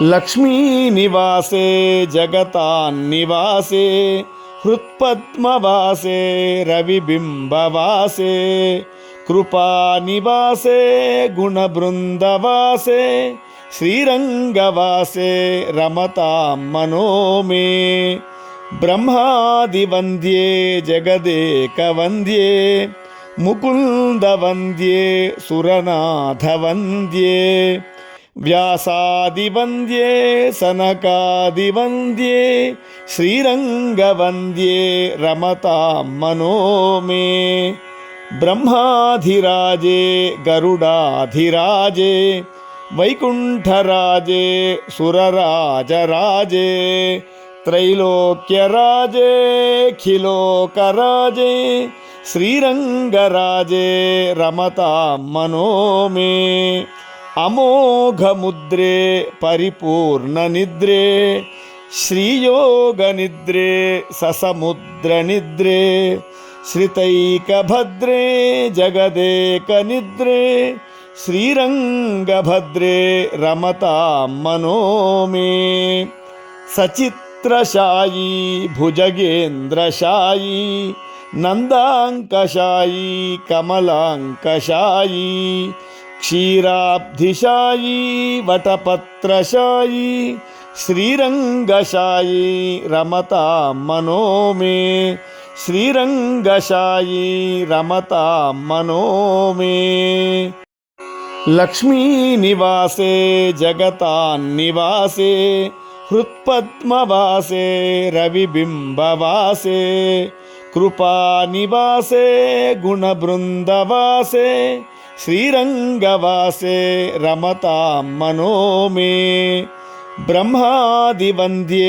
लक्ष्मीनिवासे जगतान्निवासे हृत्पद्मवासे रविबिम्बवासे कृपानिवासे गुणबृन्दवासे श्रीरङ्गवासे रमतां मनो मे ब्रह्मादिवन्द्ये जगदेकवन्द्ये मुकुन्दवन्द्ये सुरनाथवन्द्ये व्यासादिवन्द्ये सनकादिवन्द्ये श्रीरङ्गवन्द्ये रमतां मनो मे ब्रह्माधिराजे गरुडाधिराजे वैकुण्ठराजे सुरराजराजे त्रैलोक्यराजे खिलोकराजे श्रीरङ्गराजे रमतां मनो मे अमोघमुद्रे परिपूर्णनिद्रे श्रीयोगनिद्रे ससमुद्रनिद्रे श्रितैकभद्रे जगदेकनिद्रे श्रीरङ्गभद्रे रमतां मनो मे सचित्रशायी भुजगेन्द्रशायी नन्दाङ्कशायी कमलाङ्कशायी क्षीराब्धिशायी वटपत्रशायी श्रीरङ्गशायी रमतां मनो मे श्रीरङ्गशायी रमतां मनो मे लक्ष्मीनिवासे जगतान्निवासे हृत्पद्मवासे रविबिम्बवासे कृपानिवासे गुणबृन्दवासे श्रीरङ्गवासे रमतां मनो मे ब्रह्मादिवन्द्ये